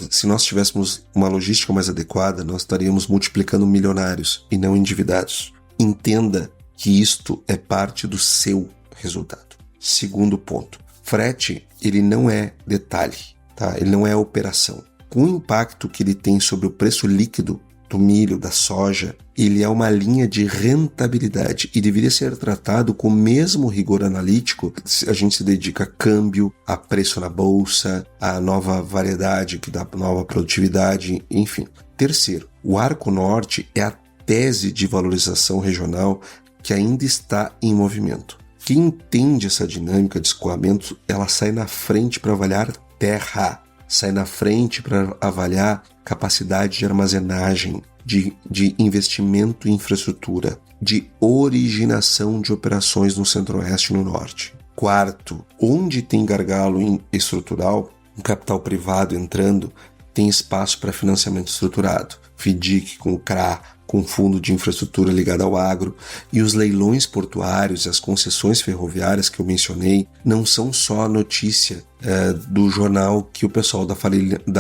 Se nós tivéssemos uma logística mais adequada, nós estaríamos multiplicando milionários e não endividados. Entenda que isto é parte do seu resultado. Segundo ponto, frete, ele não é detalhe, tá? Ele não é operação. Com o impacto que ele tem sobre o preço líquido do milho, da soja, ele é uma linha de rentabilidade e deveria ser tratado com o mesmo rigor analítico. A gente se dedica a câmbio, a preço na bolsa, a nova variedade que dá nova produtividade, enfim. Terceiro, o Arco Norte é a tese de valorização regional que ainda está em movimento. Quem entende essa dinâmica de escoamento, ela sai na frente para avaliar terra, sai na frente para avaliar capacidade de armazenagem, de investimento em infraestrutura, de originação de operações no Centro-Oeste e no Norte. Quarto, onde tem gargalo estrutural, o capital privado entrando, tem espaço para financiamento estruturado. FDIC com o CRA, com fundo de infraestrutura ligado ao agro, e os leilões portuários e as concessões ferroviárias que eu mencionei não são só notícia do jornal que o pessoal da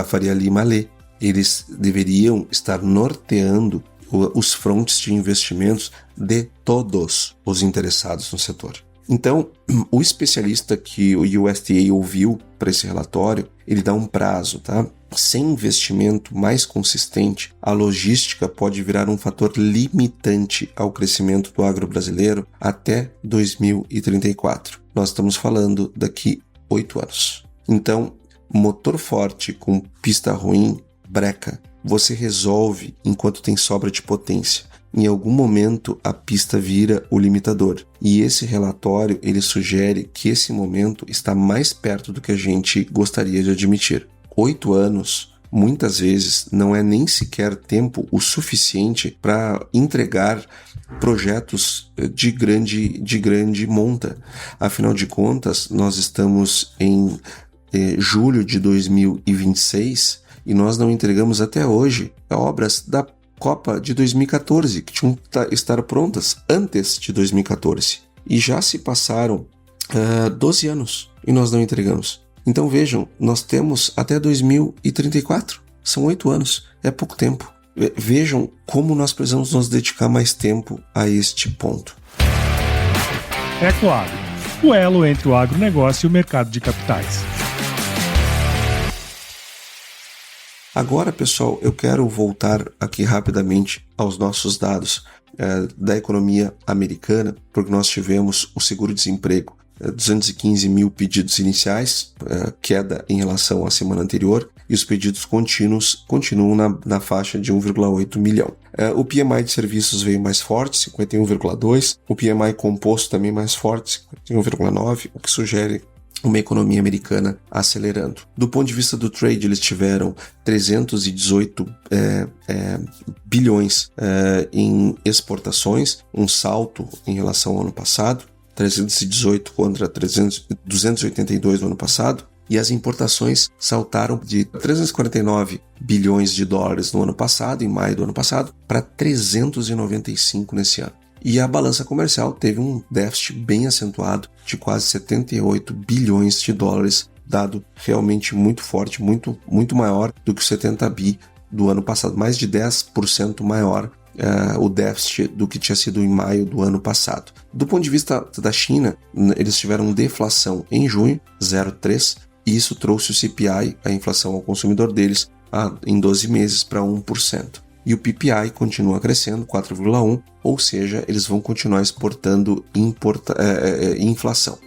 Faria Lima lê. Eles deveriam estar norteando os frontes de investimentos de todos os interessados no setor. Então, o especialista que o USDA ouviu para esse relatório, ele dá um prazo, tá? Sem investimento mais consistente, a logística pode virar um fator limitante ao crescimento do agro brasileiro até 2034. Nós estamos falando daqui 8 anos. Então, motor forte com pista ruim, breca, você resolve enquanto tem sobra de potência. Em algum momento a pista vira o limitador. E esse relatório ele sugere que esse momento está mais perto do que a gente gostaria de admitir. 8 anos, muitas vezes, não é nem sequer tempo o suficiente para entregar projetos de grande monta. Afinal de contas, nós estamos em julho de 2026 e nós não entregamos até hoje obras da Copa de 2014, que tinham que estar prontas antes de 2014. E já se passaram 12 anos e nós não entregamos. Então vejam, nós temos até 2034. São 8 anos, é pouco tempo. Vejam como nós precisamos nos dedicar mais tempo a este ponto. Ecoagro, o elo entre o agronegócio e o mercado de capitais. Agora, pessoal, eu quero voltar aqui rapidamente aos nossos dados da economia americana, porque nós tivemos o seguro-desemprego, 215 mil pedidos iniciais, queda em relação à semana anterior, e os pedidos contínuos continuam na faixa de 1,8 milhão. O PMI de serviços veio mais forte, 51,2, o PMI composto também mais forte, 51,9, o que sugere uma economia americana acelerando. Do ponto de vista do trade, eles tiveram 318 bilhões em exportações, um salto em relação ao ano passado, 318 contra 282 no ano passado, e as importações saltaram de 349 bilhões de dólares no ano passado, em maio do ano passado, para 395 nesse ano. E a balança comercial teve um déficit bem acentuado de quase 78 bilhões de dólares, dado realmente muito forte, muito maior do que os 70 bi do ano passado, mais de 10% maior o déficit do que tinha sido em maio do ano passado. Do ponto de vista da China, eles tiveram deflação em junho, 0,3%, e isso trouxe o CPI, a inflação ao consumidor deles, em 12 meses para 1%. E o PPI continua crescendo, 4,1%, ou seja, eles vão continuar exportando inflação.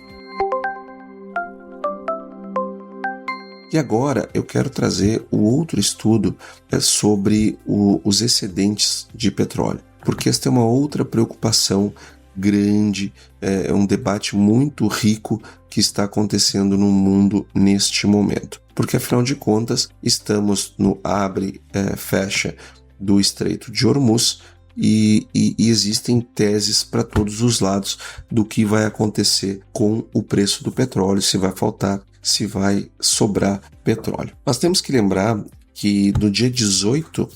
E agora eu quero trazer o outro estudo sobre os excedentes de petróleo, porque esta é uma outra preocupação grande, é um debate muito rico que está acontecendo no mundo neste momento. Porque, afinal de contas, estamos no abre-fecha do Estreito de Hormuz e existem teses para todos os lados do que vai acontecer com o preço do petróleo, se vai faltar, se vai sobrar petróleo. Nós temos que lembrar que no dia 18,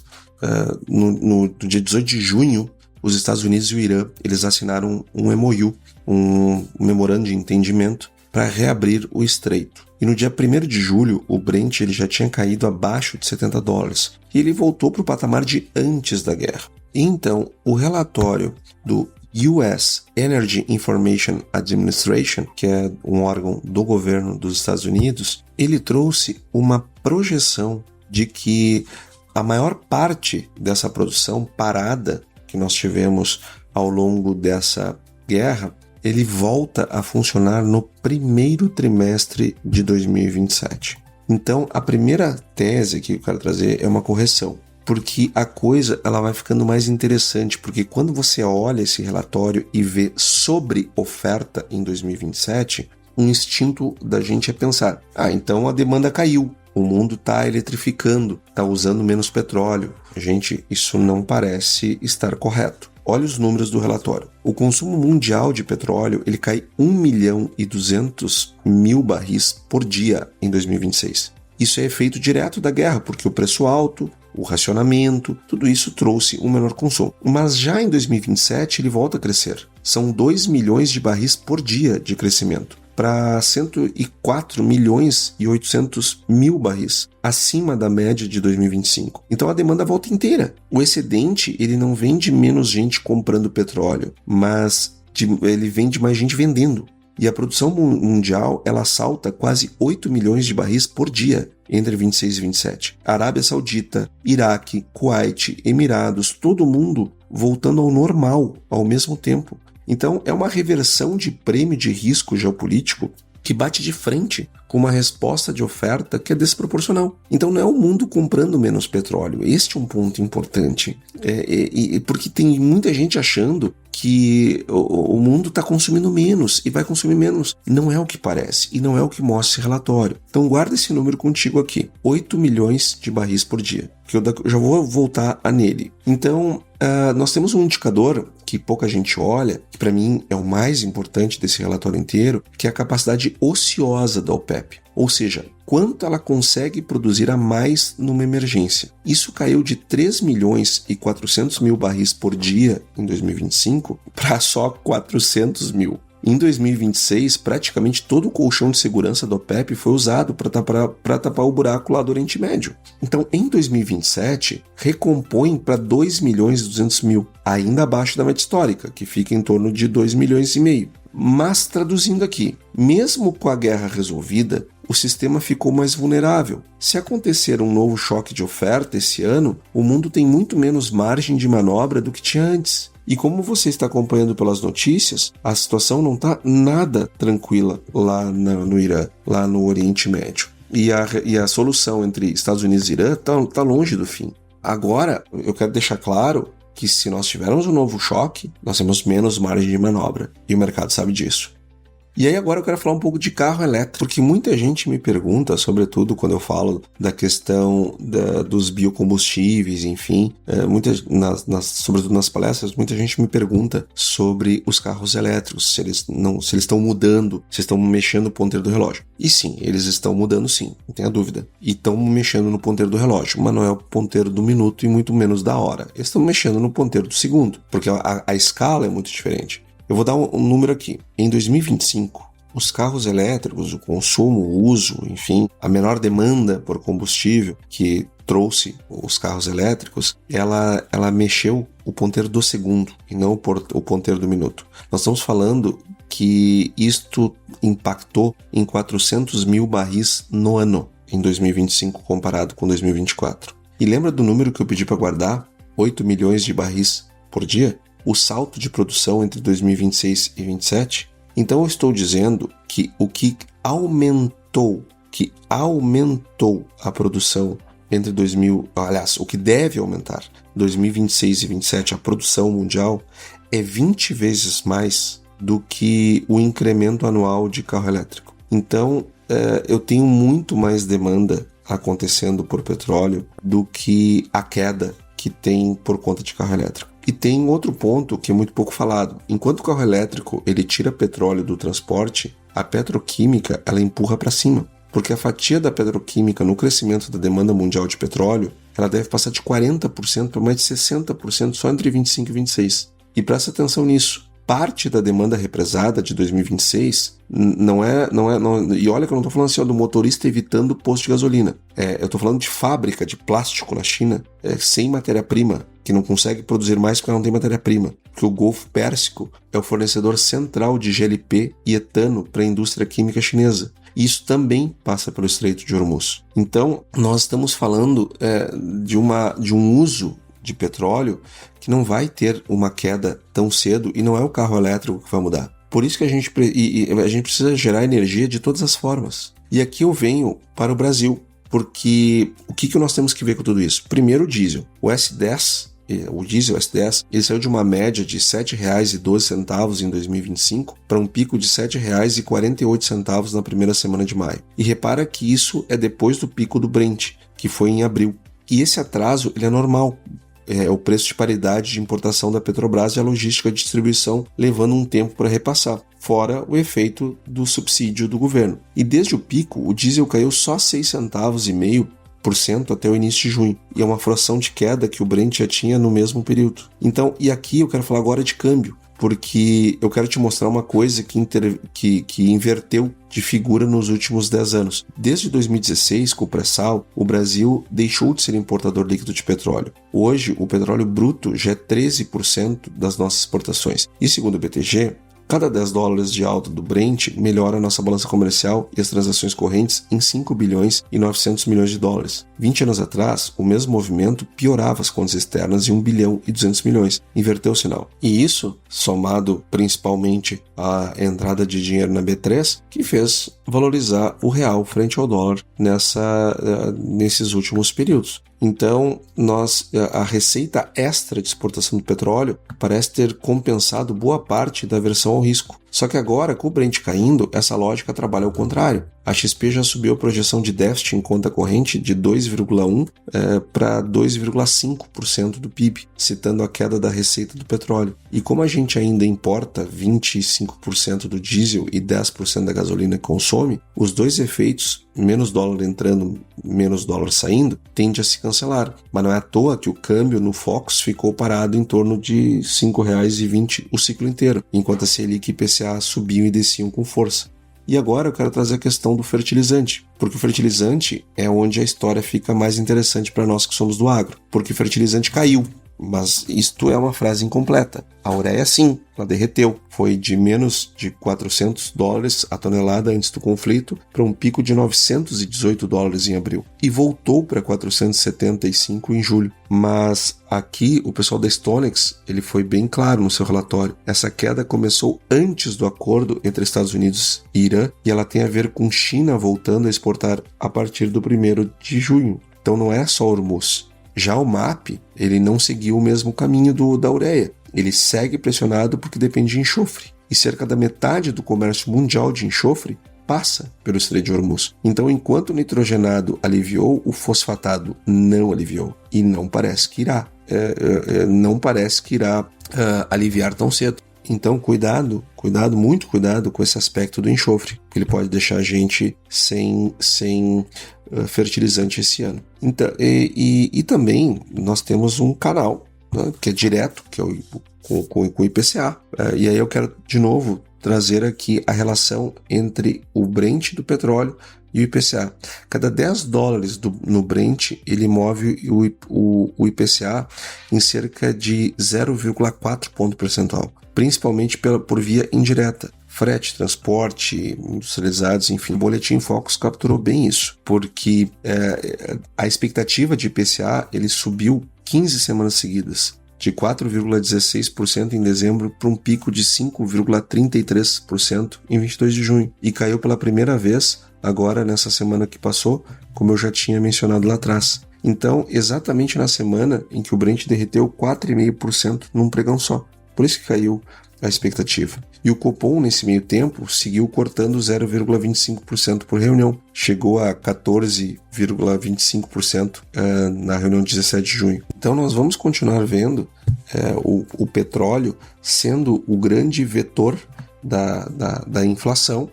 no dia 18 de junho, os Estados Unidos e o Irã eles assinaram um MOU, um memorando de entendimento para reabrir o estreito. E no dia 1º de julho, o Brent ele já tinha caído abaixo de $70 e ele voltou para o patamar de antes da guerra. Então, o relatório do US Energy Information Administration, que é um órgão do governo dos Estados Unidos, ele trouxe uma projeção de que a maior parte dessa produção parada que nós tivemos ao longo dessa guerra, ele volta a funcionar no primeiro trimestre de 2027. Então, a primeira tese que eu quero trazer é uma correção, porque a coisa ela vai ficando mais interessante, porque quando você olha esse relatório e vê sobre oferta em 2027, um instinto da gente é pensar, então a demanda caiu, o mundo está eletrificando, está usando menos petróleo. Gente, isso não parece estar correto. Olha os números do relatório. O consumo mundial de petróleo ele cai 1.200.000 barris por dia em 2026. Isso é efeito direto da guerra, porque o preço alto, o racionamento, tudo isso trouxe um menor consumo. Mas já em 2027 ele volta a crescer. São 2 milhões de barris por dia de crescimento, para 104.800.000 barris, acima da média de 2025. Então a demanda volta inteira. O excedente ele não vem de menos gente comprando petróleo, mas ele vem de mais gente vendendo. E a produção mundial ela salta quase 8 milhões de barris por dia entre 26 e 27. Arábia Saudita, Iraque, Kuwait, Emirados, todo mundo voltando ao normal ao mesmo tempo. Então é uma reversão de prêmio de risco geopolítico que bate de frente com uma resposta de oferta que é desproporcional. Então não é o mundo comprando menos petróleo. Este é um ponto importante. Porque tem muita gente achando que o mundo está consumindo menos e vai consumir menos. Não é o que parece e não é o que mostra esse relatório. Então guarda esse número contigo aqui. 8 milhões de barris por dia. Que eu já vou voltar nele. Então nós temos um indicador que pouca gente olha, que para mim é o mais importante desse relatório inteiro, que é a capacidade ociosa da OPEP. Ou seja, quanto ela consegue produzir a mais numa emergência. Isso caiu de 3.400.000 barris por dia em 2025 para só 400.000. Em 2026, praticamente todo o colchão de segurança da OPEP foi usado para tapar o buraco lá do Oriente Médio. Então, em 2027, recompõe para 2.200.000, ainda abaixo da média histórica, que fica em torno de 2,5 milhões. Mas, traduzindo aqui, mesmo com a guerra resolvida, o sistema ficou mais vulnerável. Se acontecer um novo choque de oferta esse ano, o mundo tem muito menos margem de manobra do que tinha antes. E como você está acompanhando pelas notícias, a situação não está nada tranquila lá no Irã, lá no Oriente Médio. E a solução entre Estados Unidos e Irã está longe do fim. Agora, eu quero deixar claro que se nós tivermos um novo choque, nós temos menos margem de manobra. E o mercado sabe disso. E aí agora eu quero falar um pouco de carro elétrico, porque muita gente me pergunta, sobretudo quando eu falo da questão dos biocombustíveis, enfim, sobretudo nas palestras, muita gente me pergunta sobre os carros elétricos, se eles estão mudando, se estão mexendo no ponteiro do relógio. E sim, eles estão mudando sim, não tenha dúvida. E estão mexendo no ponteiro do relógio, mas não é o ponteiro do minuto e muito menos da hora. Eles estão mexendo no ponteiro do segundo, porque a escala é muito diferente. Eu vou dar um número aqui. Em 2025, os carros elétricos, o consumo, o uso, enfim, a menor demanda por combustível que trouxe os carros elétricos, ela mexeu o ponteiro do segundo e não o ponteiro do minuto. Nós estamos falando que isto impactou em 400.000 barris no ano, em 2025, comparado com 2024. E lembra do número que eu pedi para guardar? 8 milhões de barris por dia? O salto de produção entre 2026 e 2027? Então eu estou dizendo que o que aumentou a produção entre o que deve aumentar 2026 e 2027, a produção mundial, é 20 vezes mais do que o incremento anual de carro elétrico. Então eu tenho muito mais demanda acontecendo por petróleo do que a queda que tem por conta de carro elétrico. E tem outro ponto que é muito pouco falado. Enquanto o carro elétrico ele tira petróleo do transporte, a petroquímica ela empurra para cima. Porque a fatia da petroquímica no crescimento da demanda mundial de petróleo ela deve passar de 40% para mais de 60% só entre 25 e 26. E presta atenção nisso. Parte da demanda represada de 2026 não é, e olha que eu não estou falando assim do motorista evitando o posto de gasolina. Eu estou falando de fábrica de plástico na China sem matéria-prima, que não consegue produzir mais porque não tem matéria-prima. Porque o Golfo Pérsico é o fornecedor central de GLP e etano para a indústria química chinesa. e isso também passa pelo Estreito de Hormuz. Então, nós estamos falando de um uso de petróleo que não vai ter uma queda tão cedo, e não é o carro elétrico que vai mudar. Por isso que a gente precisa gerar energia de todas as formas. E aqui eu venho para o Brasil, porque o que nós temos que ver com tudo isso? Primeiro, o diesel. O diesel S10, ele saiu de uma média de R$ 7,12 em 2025 para um pico de R$ 7,48 na primeira semana de maio. E repara que isso é depois do pico do Brent, que foi em abril. E esse atraso ele é normal. É o preço de paridade de importação da Petrobras e a logística de distribuição levando um tempo para repassar, fora o efeito do subsídio do governo. E desde o pico, o diesel caiu só 6,5 centavos até o início de junho, e é uma fração de queda que o Brent já tinha no mesmo período. Então, e aqui eu quero falar agora de câmbio, porque eu quero te mostrar uma coisa que inverteu de figura nos últimos 10 anos. Desde 2016, com o pré-sal, o Brasil deixou de ser importador líquido de petróleo. Hoje, o petróleo bruto já é 13% das nossas exportações. E segundo o BTG, cada $10 de alta do Brent melhora a nossa balança comercial e as transações correntes em 5 bilhões e 900 milhões de dólares. 20 anos atrás, o mesmo movimento piorava as contas externas em 1 bilhão e 200 milhões. Inverteu o sinal. E isso, somado principalmente à entrada de dinheiro na B3, que fez valorizar o real frente ao dólar nesses últimos períodos. Então, a receita extra de exportação do petróleo parece ter compensado boa parte da aversão ao risco. Só que agora, com o Brent caindo, essa lógica trabalha ao contrário. A XP já subiu a projeção de déficit em conta corrente de 2,1% para 2,5% do PIB, citando a queda da receita do petróleo. E como a gente ainda importa 25% do diesel e 10% da gasolina que consome, os dois efeitos, menos dólar entrando, menos dólar saindo, tende a se cancelar. Mas não é à toa que o câmbio no Fox ficou parado em torno de R$ 5,20 o ciclo inteiro, enquanto a Selic e IPCA subiam e desciam com força. E agora eu quero trazer a questão do fertilizante, porque o fertilizante é onde a história fica mais interessante para nós que somos do agro, porque o fertilizante caiu, mas isto é uma frase incompleta. A ureia sim, ela derreteu, foi de menos de $400 a tonelada antes do conflito para um pico de $918 em abril e voltou para 475 em julho. Mas aqui o pessoal da Stonex ele foi bem claro no seu relatório. Essa queda começou antes do acordo entre Estados Unidos e Irã e ela tem a ver com China voltando a exportar a partir do 1º de junho. Então não é só Hormuz. Já o MAP, ele não seguiu o mesmo caminho da ureia. Ele segue pressionado porque depende de enxofre. E cerca da metade do comércio mundial de enxofre passa pelo Estreito de Hormuz. Então, enquanto o nitrogenado aliviou, o fosfatado não aliviou. E não parece que irá. Não parece que irá aliviar tão cedo. Então, muito cuidado com esse aspecto do enxofre, que ele pode deixar a gente sem fertilizante esse ano. Então, e também nós temos um canal, né, que é direto, que é com o IPCA. E aí eu quero, de novo, trazer aqui a relação entre o Brent do petróleo e o IPCA. Cada $10 no Brent, ele move o IPCA em cerca de 0,4 ponto percentual, principalmente por via indireta. Frete, transporte, industrializados, enfim. O Boletim Focus capturou bem isso, porque a expectativa de IPCA ele subiu 15 semanas seguidas, de 4,16% em dezembro para um pico de 5,33% em 22 de junho, e caiu pela primeira vez agora nessa semana que passou, como eu já tinha mencionado lá atrás. Então, exatamente na semana em que o Brent derreteu 4,5% num pregão só. Por isso que caiu a expectativa. E o Copom, nesse meio tempo, seguiu cortando 0,25% por reunião. Chegou a 14,25% na reunião de 17 de junho. Então nós vamos continuar vendo o petróleo sendo o grande vetor da inflação,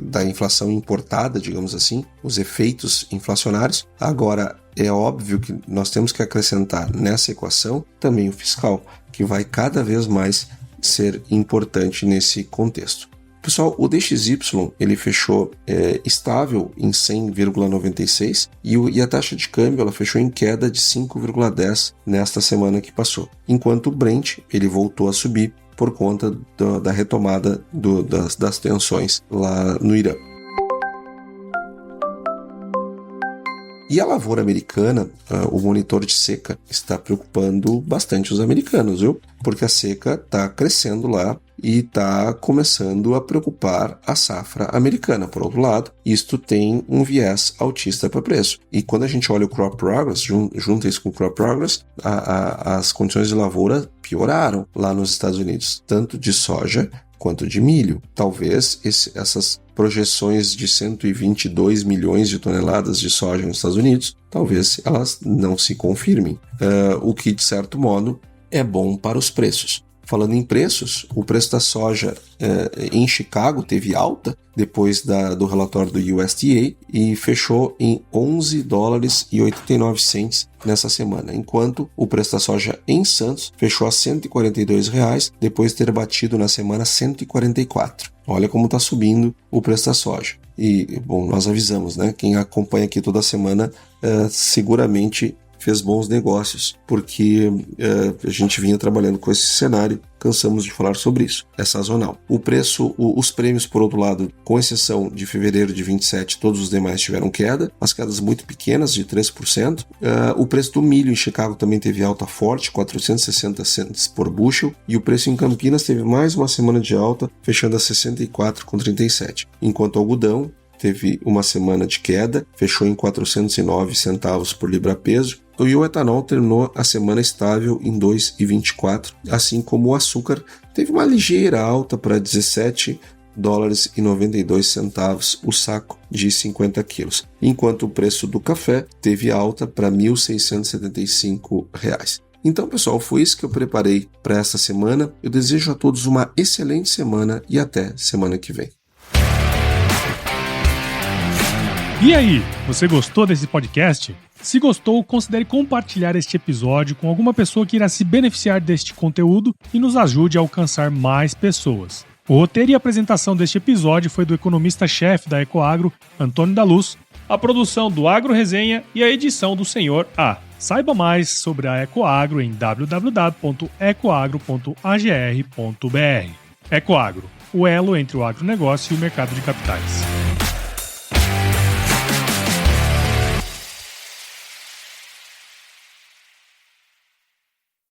da inflação importada, digamos assim, os efeitos inflacionários. Agora, é óbvio que nós temos que acrescentar nessa equação também o fiscal, que vai cada vez mais ser importante nesse contexto. Pessoal, o DXY ele fechou estável em 100,96 e a taxa de câmbio ela fechou em queda de 5,10 nesta semana que passou, enquanto o Brent ele voltou a subir por conta da retomada das tensões lá no Irã. E a lavoura americana, o monitor de seca, está preocupando bastante os americanos, viu? Porque a seca está crescendo lá e está começando a preocupar a safra americana. Por outro lado, isto tem um viés altista para preço. E quando a gente olha o Crop Progress, junta isso com o Crop Progress, as condições de lavoura pioraram lá nos Estados Unidos, tanto de soja quanto de milho. Talvez essas projeções de 122 milhões de toneladas de soja nos Estados Unidos, talvez elas não se confirmem, o que, de certo modo, é bom para os preços. Falando em preços, o preço da soja em Chicago teve alta depois do relatório do USDA e fechou em $11,89 nessa semana, enquanto o preço da soja em Santos fechou a R$ 142 depois de ter batido na semana 144. Olha como está subindo o preço da soja. E, bom, nós avisamos, né? Quem acompanha aqui toda semana seguramente fez bons negócios, porque a gente vinha trabalhando com esse cenário, cansamos de falar sobre isso, é sazonal. O preço, os prêmios, por outro lado, com exceção de fevereiro de 27, todos os demais tiveram queda, as quedas muito pequenas, de 3%. O preço do milho em Chicago também teve alta forte, 460 cents por bushel, e o preço em Campinas teve mais uma semana de alta, fechando a 64,37. Enquanto o algodão teve uma semana de queda, fechou em 409 centavos por libra-peso, e o etanol terminou a semana estável em 2,24, assim como o açúcar teve uma ligeira alta para $17,92 o saco de 50 quilos, enquanto o preço do café teve alta para R$ 1.675. Então, pessoal, foi isso que eu preparei para essa semana. Eu desejo a todos uma excelente semana e até semana que vem. E aí, você gostou desse podcast? Se gostou, considere compartilhar este episódio com alguma pessoa que irá se beneficiar deste conteúdo e nos ajude a alcançar mais pessoas. O roteiro e apresentação deste episódio foi do economista-chefe da Ecoagro, Antônio da Luz, a produção do Agro Resenha e a edição do Senhor A. Saiba mais sobre a Ecoagro em www.ecoagro.agr.br. Ecoagro, o elo entre o agronegócio e o mercado de capitais.